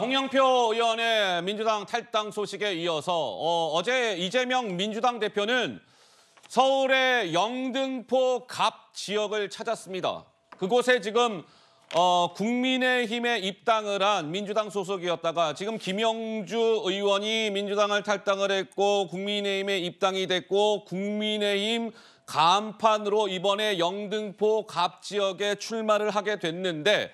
홍영표 의원의 민주당 탈당 소식에 이어서 어제 이재명 민주당 대표는 서울의 영등포 갑 지역을 찾았습니다. 그곳에 지금 국민의힘에 입당을 한 민주당 소속이었다가 지금 김영주 의원이 민주당을 탈당을 했고 국민의힘에 입당이 됐고 국민의힘 간판으로 이번에 영등포 갑 지역에 출마를 하게 됐는데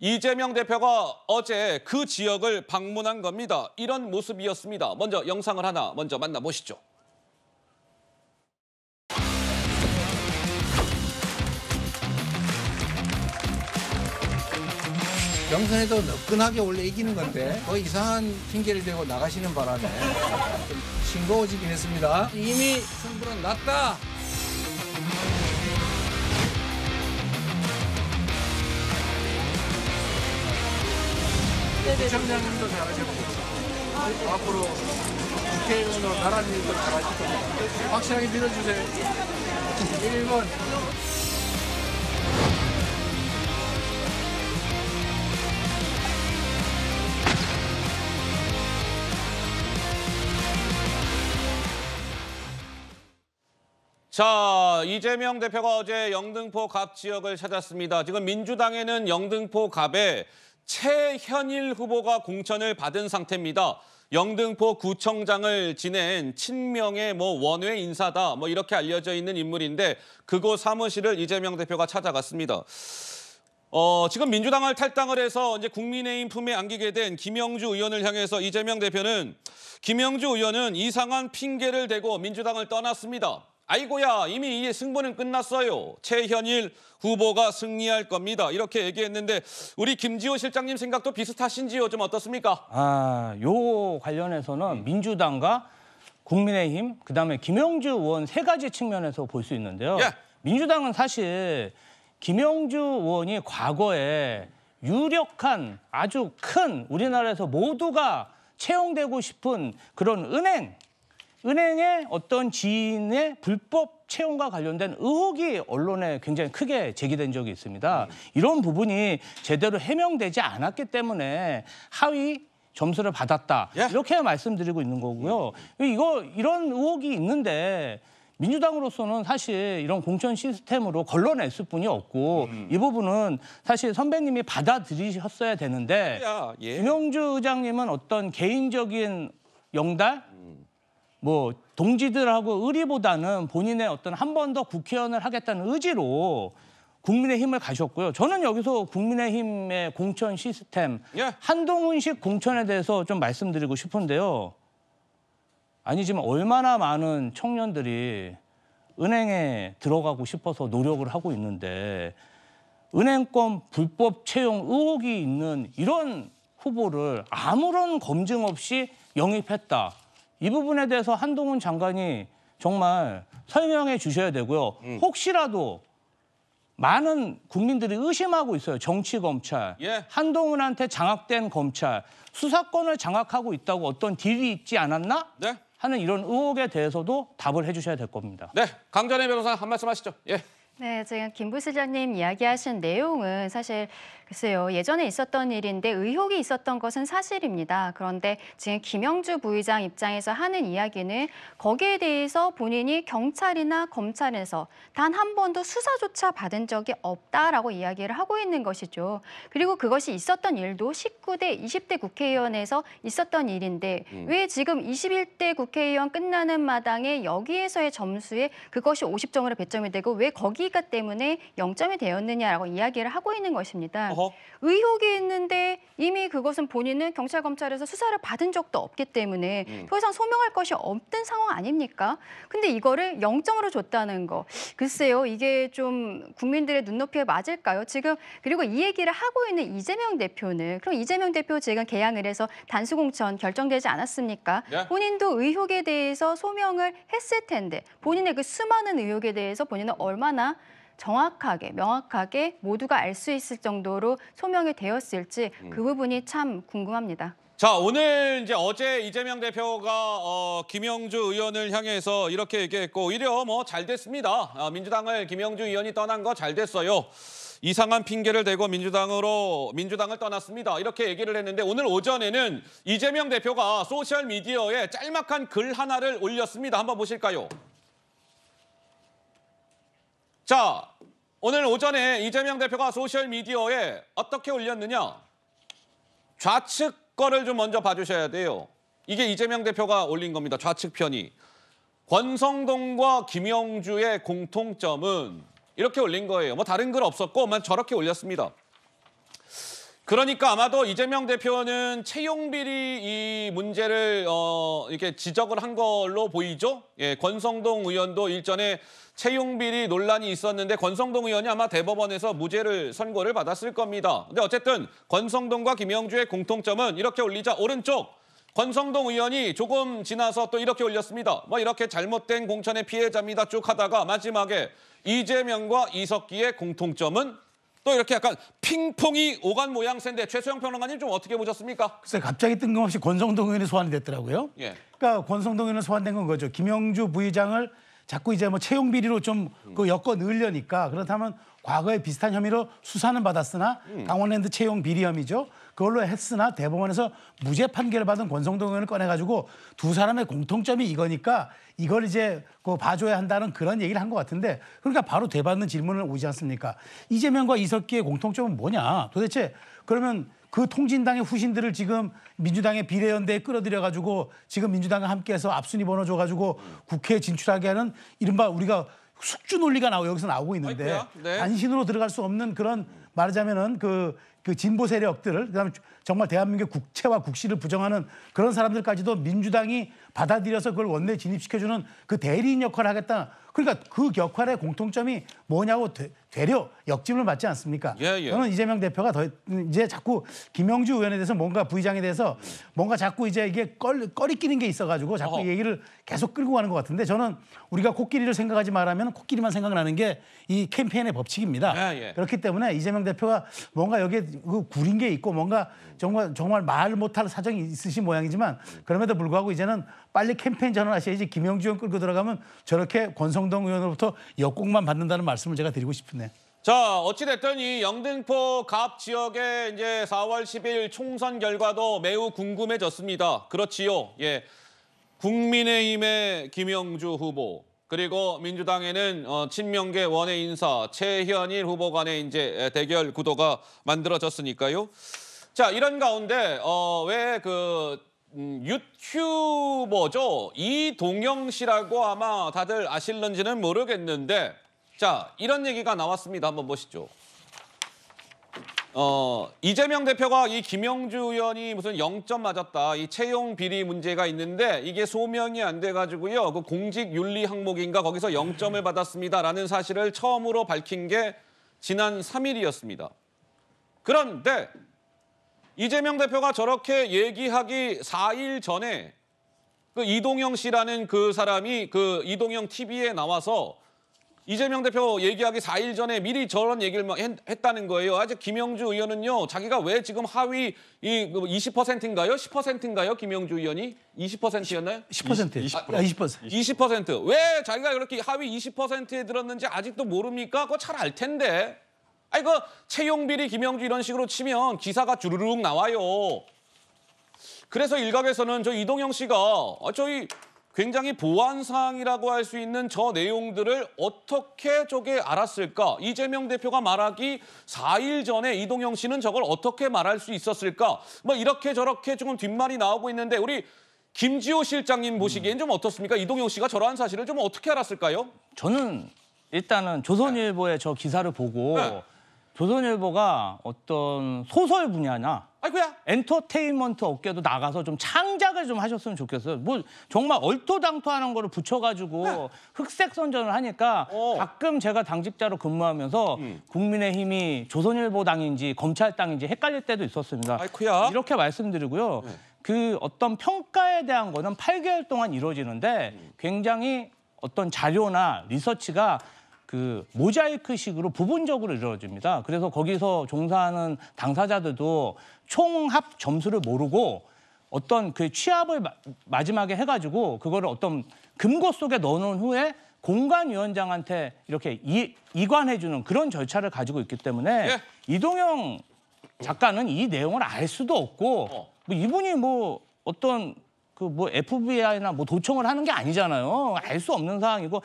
이재명 대표가 어제 그 지역을 방문한 겁니다. 이런 모습이었습니다. 먼저 영상을 하나 먼저 만나보시죠. 경선에도 너끈하게 원래 이기는 건데 이상한 핑계를 대고 나가시는 바람에 좀 싱거워지긴 했습니다. 이미 승부는 났다. 부총장님도 잘하셨고 앞으로 국회의원으로 나란 일도 잘하실 겁니다. 확실하게 믿어주세요. 1번. 자, 이재명 대표가 어제 영등포 갑 지역을 찾았습니다. 지금 민주당에는 영등포 갑에 최현일 후보가 공천을 받은 상태입니다. 영등포 구청장을 지낸 친명의 원외 인사다 이렇게 알려져 있는 인물인데 그곳 사무실을 이재명 대표가 찾아갔습니다. 지금 민주당을 탈당을 해서 이제 국민의힘 품에 안기게 된 김영주 의원을 향해서 이재명 대표는 김영주 의원은 이상한 핑계를 대고 민주당을 떠났습니다. 아이고야, 이미 이 승부는 끝났어요. 최현일 후보가 승리할 겁니다. 이렇게 얘기했는데 우리 김지호 실장님 생각도 비슷하신지요? 좀 어떻습니까? 요 관련해서는 민주당과 국민의힘, 그다음에 김영주 의원 세 가지 측면에서 볼 수 있는데요. 예. 민주당은 사실 김영주 의원이 과거에 유력한 아주 큰 우리나라에서 모두가 채용되고 싶은 그런 은행의 어떤 지인의 불법 채용과 관련된 의혹이 언론에 굉장히 크게 제기된 적이 있습니다. 이런 부분이 제대로 해명되지 않았기 때문에 하위 점수를 받았다. 예. 이렇게 말씀드리고 있는 거고요. 이런 의혹이 있는데 민주당으로서는 사실 이런 공천 시스템으로 걸러냈을 뿐이 없고 이 부분은 사실 선배님이 받아들이셨어야 되는데 김영주 의장님은 어떤 개인적인 영달? 동지들하고 의리보다는 본인의 어떤 한 번 더 국회의원을 하겠다는 의지로 국민의힘을 가셨고요. 저는 여기서 국민의힘의 공천 시스템, 한동훈식 공천에 대해서 좀 말씀드리고 싶은데요. 아니지만 얼마나 많은 청년들이 은행에 들어가고 싶어서 노력을 하고 있는데 은행권 불법 채용 의혹이 있는 이런 후보를 아무런 검증 없이 영입했다. 이 부분에 대해서 한동훈 장관이 정말 설명해 주셔야 되고요. 혹시라도 많은 국민들이 의심하고 있어요. 정치검찰, 한동훈한테 장악된 검찰, 수사권을 장악하고 있다고 어떤 딜이 있지 않았나? 네. 하는 이런 의혹에 대해서도 답을 해주셔야 될 겁니다. 네, 강전혜 변호사 한 말씀 하시죠. 예. 네, 지금 김 부시장님 이야기하신 내용은 사실 글쎄요, 예전에 있었던 일인데 의혹이 있었던 것은 사실입니다. 그런데 지금 김영주 부의장 입장에서 하는 이야기는 거기에 대해서 본인이 경찰이나 검찰에서 단 한 번도 수사조차 받은 적이 없다라고 이야기를 하고 있는 것이죠. 그리고 그것이 있었던 일도 19대, 20대 국회의원에서 있었던 일인데 왜 지금 21대 국회의원 끝나는 마당에 여기에서의 점수에 그것이 50점으로 배점이 되고 왜 거기가 때문에 0점이 되었느냐라고 이야기를 하고 있는 것입니다. 의혹이 있는데 이미 그것은 본인은 경찰, 검찰에서 수사를 받은 적도 없기 때문에 더 이상 소명할 것이 없던 상황 아닙니까? 근데 이거를 0점으로 줬다는 거. 글쎄요, 이게 좀 국민들의 눈높이에 맞을까요? 지금 그리고 이 얘기를 하고 있는 이재명 대표는 그럼 이재명 대표 지금 개항을 해서 단수공천 결정되지 않았습니까? 본인도 의혹에 대해서 소명을 했을 텐데 본인의 그 수많은 의혹에 대해서 본인은 얼마나 정확하게, 명확하게 모두가 알 수 있을 정도로 소명이 되었을지 그 부분이 참 궁금합니다. 자, 오늘 이제 어제 이재명 대표가 김영주 의원을 향해서 이렇게 얘기했고 오히려 뭐 잘 됐습니다. 민주당을 김영주 의원이 떠난 거 잘 됐어요. 이상한 핑계를 대고 민주당을 떠났습니다. 이렇게 얘기를 했는데 오늘 오전에는 이재명 대표가 소셜 미디어에 짤막한 글 하나를 올렸습니다. 한번 보실까요? 자, 오늘 오전에 이재명 대표가 소셜 미디어에 어떻게 올렸느냐? 좌측 거를 좀 먼저 봐주셔야 돼요. 이게 이재명 대표가 올린 겁니다. 좌측 편이. 권성동과 김영주의 공통점은 이렇게 올린 거예요. 뭐 다른 글 없었고 저렇게 올렸습니다. 그러니까 아마도 이재명 대표는 채용비리 이 문제를 이렇게 지적을 한 걸로 보이죠. 예, 권성동 의원도 일전에 채용비리 논란이 있었는데 권성동 의원이 아마 대법원에서 무죄를 선고를 받았을 겁니다. 근데 어쨌든 권성동과 김영주의 공통점은 이렇게 올리자 오른쪽 권성동 의원이 조금 지나서 또 이렇게 올렸습니다. 뭐 이렇게 잘못된 공천의 피해자입니다 쭉 하다가 마지막에 이재명과 이석기의 공통점은 또 이렇게 약간 핑퐁이 오간 모양새인데 최수영 평론가님 좀 어떻게 보셨습니까? 글쎄 갑자기 뜬금없이 권성동 의원이 소환이 됐더라고요. 예. 그러니까 권성동 의원은 소환된 건 거죠. 김영주 부의장을 자꾸 이제 뭐 채용 비리로 좀 그 엮어 넣으려니까 그렇다면 과거에 비슷한 혐의로 수사는 받았으나 강원랜드 채용 비리 혐의죠. 그걸로 했으나 대법원에서 무죄 판결을 받은 권성동 의원을 꺼내가지고 두 사람의 공통점이 이거니까 이걸 이제 봐줘야 한다는 그런 얘기를 한 것 같은데 그러니까 바로 되받는 질문을 오지 않습니까? 이재명과 이석기의 공통점은 뭐냐? 도대체 그러면 그 통진당의 후신들을 지금 민주당의 비례연대에 끌어들여가지고 지금 민주당과 함께해서 앞순위 번호 줘가지고 국회에 진출하게 하는 이른바 우리가 숙주 논리가 여기서 나오고 있는데 네. 단신으로 들어갈 수 없는 그런 말하자면은 그 진보 세력들을 그다음에 정말 대한민국 국채와 국시를 부정하는 그런 사람들까지도 민주당이 받아들여서 그걸 원내에 진입시켜주는 그 대리인 역할을 하겠다. 그러니까 그 역할의 공통점이 뭐냐고 되려 역짐을 맞지 않습니까? 예. 저는 이재명 대표가 이제 자꾸 김영주 의원에 대해서 뭔가 부의장에 대해서 뭔가 자꾸 이제 이게 꺼리끼는 게 있어가지고 자꾸 이 얘기를 계속 끌고 가는 것 같은데 저는 우리가 코끼리를 생각하지 말라면 코끼리만 생각나는 게 이 캠페인의 법칙입니다. 예. 그렇기 때문에 이재명 대표가 뭔가 여기에 구린 게 있고 뭔가 정말 말 못할 사정이 있으신 모양이지만 그럼에도 불구하고 이제는 빨리 캠페인 전환하셔야지 김영주 의원 끌고 들어가면 저렇게 권성동 의원으로부터 역공만 받는다는 말씀을 제가 드리고 싶네요. 자, 어찌됐든 이 영등포 갑 지역의 이제 4월 10일 총선 결과도 매우 궁금해졌습니다. 그렇지요. 예. 국민의힘의 김영주 후보, 그리고 민주당에는 친명계 원외 인사 최현일 후보 간의 이제 대결 구도가 만들어졌으니까요. 자, 이런 가운데 왜 유튜버죠? 이동영 씨라고 아마 다들 아실런지는 모르겠는데 자, 이런 얘기가 나왔습니다. 한번 보시죠. 이재명 대표가 이 김영주 의원이 무슨 0점 맞았다. 이 채용 비리 문제가 있는데 이게 소명이 안 돼가지고요. 그 공직 윤리 항목인가 거기서 0점을 받았습니다라는 사실을 처음으로 밝힌 게 지난 3일이었습니다. 그런데 이재명 대표가 저렇게 얘기하기 4일 전에 그 이동영 씨라는 그 사람이 그 이동영 TV에 나와서 이재명 대표 얘기하기 4일 전에 미리 저런 얘기를 했다는 거예요. 아직 김영주 의원은요, 자기가 왜 지금 하위 20%인가요? 10%인가요? 김영주 의원이 20%였나요? 10%. 20%. 20%. 왜 자기가 그렇게 하위 20%에 들었는지 아직도 모릅니까? 그거 잘 알 텐데. 아니 그 채용비리 김영주 이런 식으로 치면 기사가 주르륵 나와요. 그래서 일각에서는 저 이동영 씨가 저희 굉장히 보안사항이라고 할 수 있는 저 내용들을 어떻게 저게 알았을까? 이재명 대표가 말하기 4일 전에 이동영 씨는 저걸 어떻게 말할 수 있었을까? 뭐 이렇게 저렇게 조금 뒷말이 나오고 있는데 우리 김지호 실장님 보시기엔 좀 어떻습니까? 이동영 씨가 저러한 사실을 좀 어떻게 알았을까요? 저는 일단은 조선일보의 저 기사를 보고 조선일보가 어떤 소설 분야나 아이고야. 엔터테인먼트 업계도 나가서 좀 창작을 좀 하셨으면 좋겠어요. 뭐 정말 얼토당토하는 거를 붙여가지고 흑색 선전을 하니까 가끔 제가 당직자로 근무하면서 국민의힘이 조선일보 당인지 검찰 당인지 헷갈릴 때도 있었습니다. 아이쿠야. 이렇게 말씀드리고요. 그 어떤 평가에 대한 거는 8개월 동안 이루어지는데 굉장히 어떤 자료나 리서치가 그 모자이크식으로 부분적으로 이루어집니다. 그래서 거기서 종사하는 당사자들도 총합 점수를 모르고 어떤 그 취합을 마지막에 해가지고 그거를 어떤 금고 속에 넣어놓은 후에 공관위원장한테 이렇게 이관해주는 그런 절차를 가지고 있기 때문에 예. 이동영 작가는 이 내용을 알 수도 없고 뭐 이분이 뭐 어떤 그 뭐 FBI나 뭐 도청을 하는 게 아니잖아요. 알 수 없는 상황이고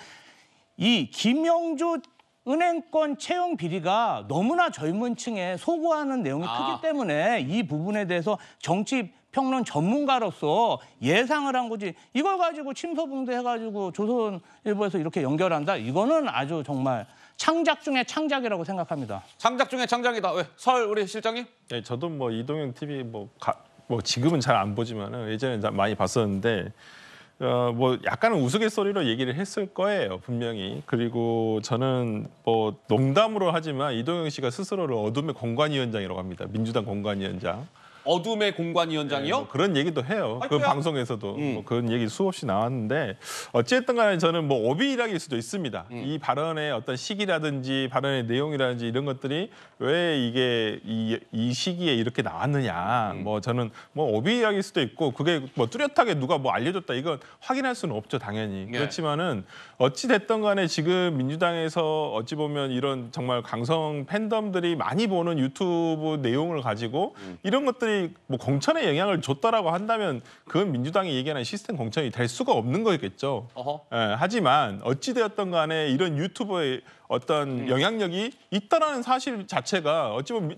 이 김영주 은행권 채용 비리가 너무나 젊은 층에 소구하는 내용이 크기 때문에 이 부분에 대해서 정치 평론 전문가로서 예상을 한 거지 이걸 가지고 침소봉대 해가지고 조선일보에서 이렇게 연결한다? 이거는 아주 정말 창작 중에 창작이라고 생각합니다. 창작 중에 창작이다. 왜? 설 우리 실장님? 네, 저도 뭐 이동영 TV 뭐 지금은 잘 안 보지만은 예전에 많이 봤었는데 뭐 약간은 우스갯소리로 얘기를 했을 거예요, 분명히. 그리고 저는 뭐 농담으로 하지만 이동영 씨가 스스로를 어둠의 공관위원장이라고 합니다. 민주당 공관위원장. 어둠의 공관위원장이요? 뭐 그런 얘기도 해요. 그 아이고야. 방송에서도 뭐 그런 얘기 수없이 나왔는데 어쨌든 간에 저는 뭐 오비락일 수도 있습니다. 이 발언의 어떤 시기라든지 발언의 내용이라든지 이런 것들이 왜 이게 이 시기에 이렇게 나왔느냐. 뭐 저는 뭐 오비락일 수도 있고 그게 뭐 뚜렷하게 누가 뭐 알려줬다 이건 확인할 수는 없죠, 당연히. 예. 그렇지만은 어찌 됐든 간에 지금 민주당에서 어찌 보면 이런 정말 강성 팬덤들이 많이 보는 유튜브 내용을 가지고 이런 것들이 뭐 공천에 영향을 줬다라고 한다면 그건 민주당이 얘기하는 시스템 공천이 될 수가 없는 거겠죠. 하지만 어찌 되었든 간에 이런 유튜버의 어떤 영향력이 있다라는 사실 자체가 어찌 보면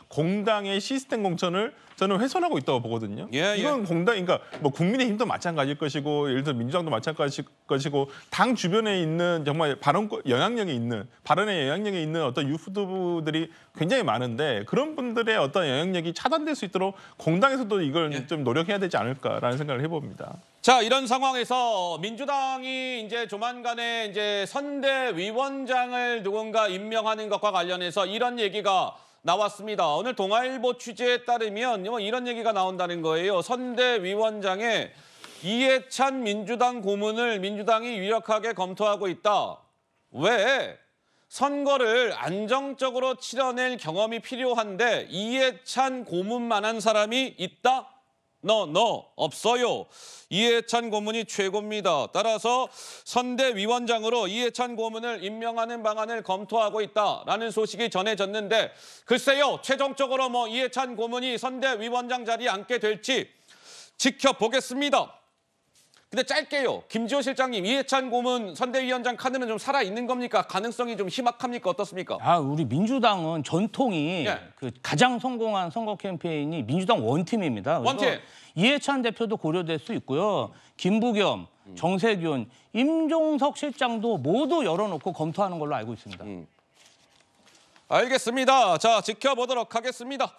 공당의 시스템 공천을 저는 훼손하고 있다고 보거든요. 예, 이건 공당, 그러니까 뭐 국민의힘도 마찬가지일 것이고, 예를 들어 민주당도 마찬가지일 것이고, 당 주변에 있는 정말 발언에 영향력이 있는 어떤 유튜브들이 굉장히 많은데 그런 분들의 어떤 영향력이 차단될 수 있도록 공당에서도 이걸 좀 노력해야 되지 않을까라는 생각을 해봅니다. 자, 이런 상황에서 민주당이 이제 조만간에 이제 선대위원장을 누군가 임명하는 것과 관련해서 이런 얘기가 나왔습니다. 오늘 동아일보 취재에 따르면 이런 얘기가 나온다는 거예요. 선대위원장에 이해찬 민주당 고문을 민주당이 유력하게 검토하고 있다. 왜? 선거를 안정적으로 치러낼 경험이 필요한데 이해찬 고문만한 사람이 있다? 없어요. 이해찬 고문이 최고입니다. 따라서 선대위원장으로 이해찬 고문을 임명하는 방안을 검토하고 있다라는 소식이 전해졌는데 글쎄요. 최종적으로 뭐 이해찬 고문이 선대위원장 자리에 앉게 될지 지켜보겠습니다. 근데 짧게요. 김지호 실장님, 이해찬 고문 선대위원장 카드는 좀 살아있는 겁니까? 가능성이 좀 희박합니까? 어떻습니까? 우리 민주당은 전통이 그 가장 성공한 선거 캠페인이 민주당 원팀입니다. 원팀. 이해찬 대표도 고려될 수 있고요. 김부겸, 정세균, 임종석 실장도 모두 열어놓고 검토하는 걸로 알고 있습니다. 알겠습니다. 자, 지켜보도록 하겠습니다.